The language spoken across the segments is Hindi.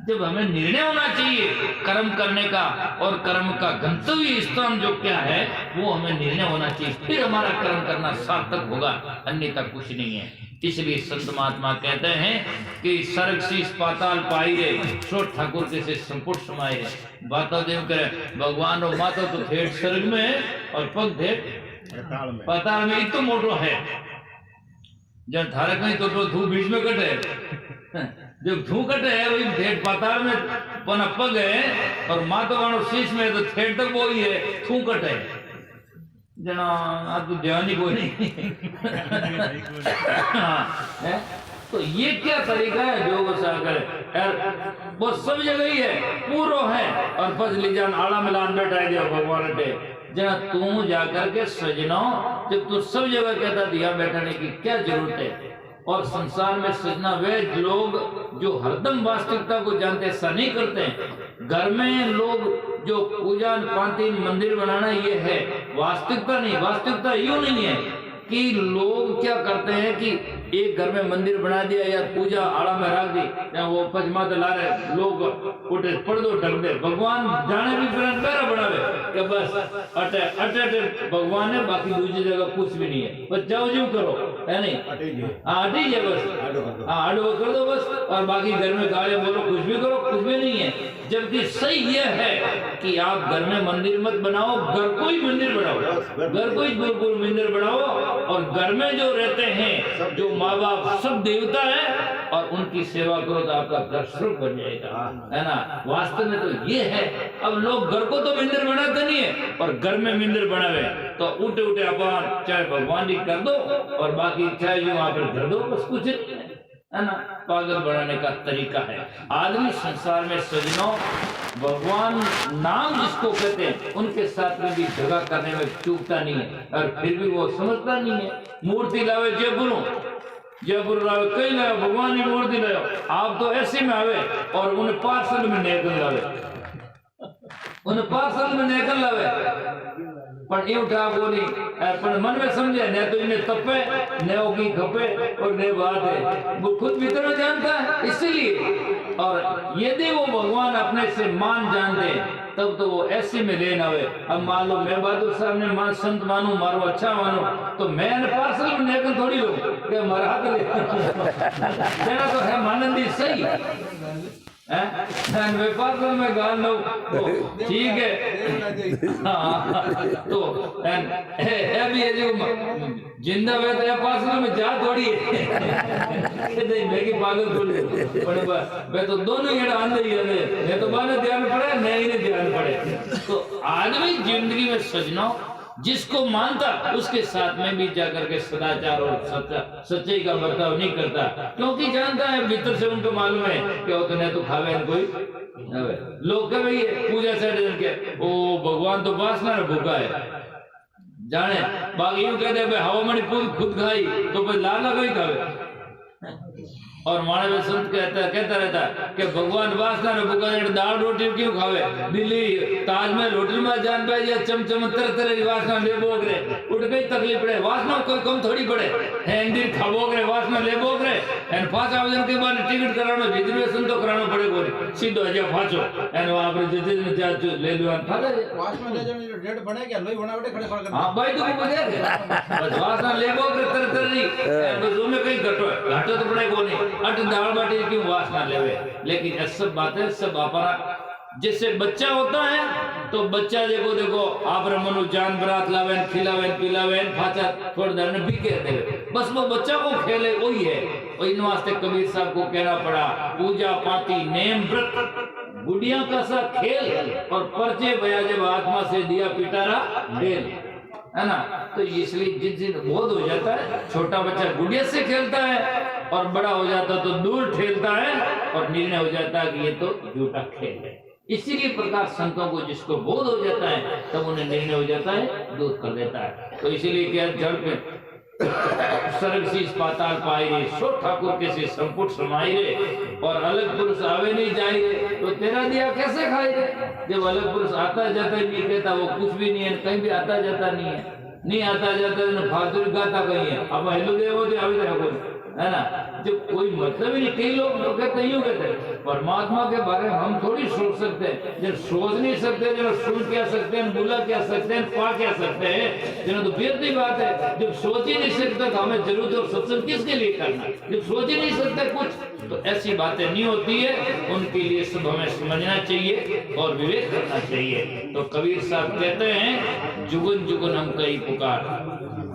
जब हमें निर्णय होना चाहिए कर्म करने का और कर्म का गंतव्य स्थान जो क्या है वो हमें निर्णय होना चाहिए, फिर हमारा कर्म करना सार्थक होगा, अन्यथा कुछ नहीं है। इसलिए संत महात्मा कहते हैं कि सर्ग शीस पाताल पाई रे, सो ठाकुर के से संपुट समाये रे। बाता देव करे भगवान रो माता तो ठेठ स्वर्ग में और पग ठेठ पाताल में, तो मोटो है जब धारक नहीं तो धू बीच में कटे, जब धू कटे है वही ठेठ पाताल में पना पग है और माता वाणो शीश में तो ठेठ तक वो ही है, थू कटे जना आप तो ध्यान ही कोई नहीं। है? तो ये क्या तरीका है योग सागर यार, वो सब जगह ही है, पूरो है और बस लीजान आला मिलान बैठा है भगवान पे जना तू जाकर के सजना, जब तू सब जगह कहता दिया बैठाने की क्या जरूरत है। और संसार में सजना वे लोग जो हरदम वास्तविकता को जानते ऐसा नहीं करते हैं। घर में लोग जो पूजा पाती मंदिर बनाना ये है वास्तविकता नहीं, वास्तविकता यूं नहीं है कि लोग क्या करते हैं कि एक घर में मंदिर बना दिया या पूजा आड़ा में रख दी या वो पचमात ला रहे लोग उठे पढ़ दो ढक दे, भगवान जाने भी पैरा बनावे कि बस अटे अटे अटे भगवान है, बाकी दूसरी जगह कुछ भी नहीं है, बस जाओ जो करो है नहीं, अटी है बस, आडो कर दो बस, और बाकी घर में गालियां बोलो कुछ भी करो, कुछ भी नहीं है। जबकि सही यह है कि आप घर में मंदिर मत बनाओ, घर को ही मंदिर बनाओ, घर को ही गुरु मंदिर बनाओ और घर में जो रहते हैं जो माँ बाप सब देवता है और उनकी सेवा करो तो आपका घर स्वर्ग बन जाएगा, है ना। वास्तव में तो ये है, अब लोग घर को तो मंदिर बनाते नहीं है और घर में मंदिर बनावे तो उठे उठे अपन चाहे भगवान जी कर दो और बाकी चाहे जो वहां पर कर दो, बस कुछ है ना। पागल बनाने का तरीका है। आदमी संसार में सजनों भगवान नाम जिसको कहते हैं उनके साथ में भी जगह करने में चूकता नहीं है और फिर भी वो समझता नहीं है। मूर्ति लावे जयपुर लावे कई लावे, भगवान की मूर्ति लावे, आप तो ऐसे में आवे और उन्हें पार्सल में नेकल लावे, उन्हें पार्सल में नेकल लावे पर ये उठा बोली पर मन में समझे न तो इन्हें तपे न होगी खपे और न बात है, वो खुद भीतर में जानता है इसलिए। और यदि वो भगवान अपने से मान जानते तब तो वो ऐसे में लेना हुए। अब मान लो मैं बहादुर साहब ने मान संत मानू मारो अच्छा मानो तो मैं पार्सल में नेकल थोड़ी लो कि हमारा हाथ ले देना तो है मानंदी सही व्यापार तो मैं गाल लो ठीक है। तो अभी ये जो जिंदा हुए तो पार्सल में जा थोड़ी है मैं की पागल थोड़ी पर मैं तो दोनों ही अंदर ही है, मैं तो बाने ध्यान पड़े नहीं ने ध्यान पड़े। तो आदमी जिंदगी में सजना जिसको मानता उसके साथ में भी जाकर के सदाचार और सच्चाई का बर्ताव नहीं करता, क्योंकि जानता है भीतर से उनको मालूम है कि उतने तो खावे कोई लोग कहे भाई पूजा से के ओ भगवान तो वासना भूखा है जाने, बाकी यूं कहते हैं हवा मणि खुद खाई तो भाई लाल कोई खावे। और मानव संत कहता रहता कि भगवान वासना ने भूखा दाल रोटी क्यों खावे, दिल्ली ताजमहल होटल में जान पाए या चमचम तरह तरह वासना ले बोग रहे उठ गई तकलीफ पड़े, वासना कोई कम थोड़ी पड़े इंदिर खाबोग रहे वासना ले बोग रहे एंड 5 आवेदन के बाद टिकट करानो रिजर्वेशन तो करानो पड़े कोई सीधो अजा फाचो एंड वहां पर जज जा ले लो फादा वासना ले जाने डेट बने क्या लोई बनावटे खड़े खड़े हां भाई तो बजे बस वासना ले बोग रहे तरह तरह नहीं तो जो में कहीं घटो तो पड़े को नहीं अट दाल बाटी की वासना लेवे। लेकिन ये सब बातें सब अपना जैसे बच्चा होता है तो बच्चा देखो आप मनु जान बरात लावे खिलावे पिलावे फाचा थोड़ा देर में बीके देवे, बस वो बच्चा को खेले वही है। और इन वास्ते कबीर साहब को कहना पड़ा पूजा पाती नेम व्रत गुड़िया का सा खेल और पर्चे बया जब आत्मा से दिया पिटारा ढेल, है ना। तो इसलिए जिस बोध हो जाता है छोटा बच्चा गुड़िया से खेलता है और बड़ा हो जाता तो दूर ठेलता है और निर्णय हो जाता है कि ये तो झूठा खेल है। इसीलिए प्रकार संतों को जिसको बोध हो जाता है तब उन्हें निर्णय हो जाता है दूर कर देता है। तो इसीलिए क्या जड़ पे सर्ग शीस पाताल पाई रे, सो ठाकुर के से संपुट समाई रे, और अलग पुरुष आवे नहीं जाए रे तो तेरा दिया कैसे खाए रे। जब अलग पुरुष आता जाता नहीं कहता वो कुछ भी नहीं है, कहीं भी आता जाता नहीं है, नहीं आता जाता फालतू गाता कहीं है। अब हेलो देव होते अभी तक है ना। जब कोई मतलब ही नहीं, कई लोग कहते यूं कहते हैं परमात्मा के बारे में हम थोड़ी सोच सकते हैं, जब सोच नहीं सकते, जब सुन क्या सकते हैं, बोला क्या सकते हैं, पा क्या सकते हैं, जब तो बेहतरी बात है। जब सोच ही नहीं सकते तो हमें जरूरत और सत्संग किसके लिए करना, जब सोच ही नहीं सकते कुछ, तो ऐसी बातें नहीं होती है। उनके लिए सब हमें समझना चाहिए और विवेक करना चाहिए। तो कबीर साहब कहते हैं जुगन जुगन हम कई पुकार,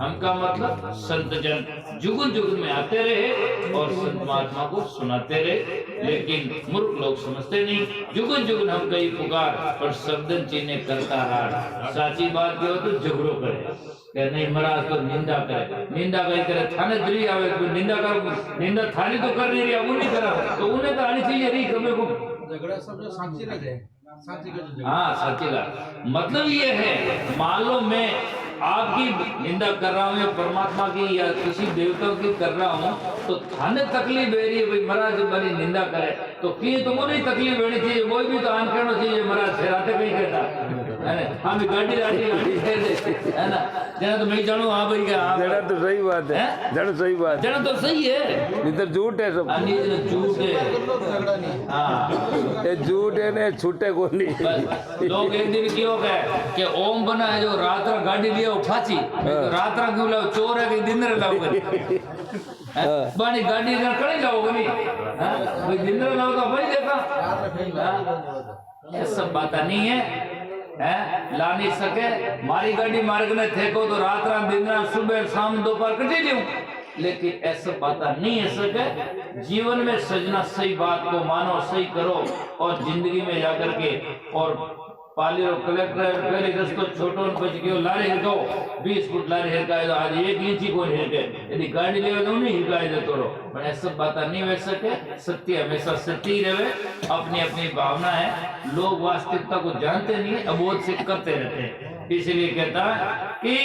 हम का मतलब संत जन जुगन जुगन में आते रहे और संत महात्मा को सुनाते रहे, लेकिन मूर्ख लोग समझते नहीं। जुगन जुगन हम कई पुकार पर शब्दन चीने करता रहा। साची बात जो तो झगड़ो करे नहीं, महाराज तो निंदा करे, निंदा कहीं करे थाने दरी आवे तो निंदा कर, निंदा थाने तो कर नहीं रही, वो नहीं करा तो उन्हें तो आनी चाहिए रही कभी को झगड़ा सब जो साक्षी रह जाए, हाँ साची बात। मतलब ये है, मान लो मैं आपकी निंदा कर रहा हूँ या परमात्मा की या किसी देवता की कर रहा हूँ, तो थाने तकलीफ है रही है भाई महाराज बड़ी निंदा करे, तो कि तुमको नहीं तकलीफ होनी चाहिए, वो भी तो आन करना चाहिए महाराज ठहराते कहीं कहता है ना, हम गाड़ी गाड़ी है ना, जना तो मैं जानू हाँ भाई क्या, जना तो सही बात है, जना सही बात, जना तो सही है, इधर झूठ है सब, झूठ है, हाँ ये झूठ है ने छूटे को नहीं। लोग एक दिन क्यों गए कि ओम बना है जो रात रात गाड़ी लिया फाची, रात रात क्यों लाओ, चोर है कि दिन लाओ बनी गाड़ी कड़ी लाओ नहीं, भाई दिन लाओ तो भाई देखा, ये सब बात नहीं है, ला नहीं सके। मारी गाड़ी मार्ग में थे को तो रात रात दिन रात सुबह शाम दोपहर कटी लूं, लेकिन ऐसा बात नहीं है सके। जीवन में सजना सही बात को मानो, सही करो और जिंदगी में जाकर के और पाली और कलेक्टर पहले 10 को छोटो बच गयो लारे हिरको 20 फुट लारे हिरकाए तो आज 1 इंच को हिरके, यदि गाड़ी लेवे तो नहीं हिरकाए देतो रो, पर ऐसा बात नहीं हो सके। सत्य हमेशा सत्य ही रहे, अपनी अपनी भावना है, लोग वास्तविकता को जानते नहीं, अबोध से करते रहते हैं। इसलिए कहता कि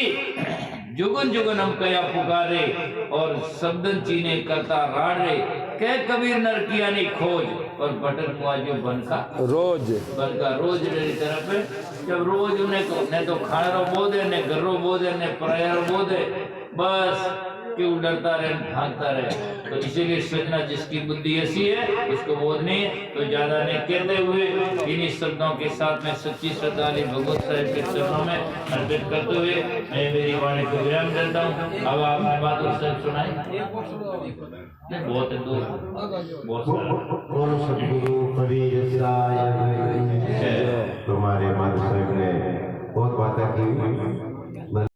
जुगन जुगन हम कया पुकारे और शब्दन चीने करता राड़े, कह कबीर नर किया नहीं खोज और बटन मुआजो बनका रोज रोज मेरी तरफ है। जब रोज उन्हें तो खाना बोधे ने घरों बोधे ने प्रायर बोधे, बस क्यों डरता रहे भागता रहे। तो इसीलिए सजना जिसकी बुद्धि ऐसी है उसको बोध नहीं, तो ज्यादा नहीं कहते हुए इन्हीं शब्दों के साथ में सच्ची श्रद्धालु भगवत साहिब के चरणों में अर्पित करते हुए मैं मेरी वाणी को विराम देता हूँ। अब आपने बात उससे सुनाई बहुत है, दूर बहुत सदगुरु कबीर साहिब तुम्हारे माता साहब ने बहुत बातें की।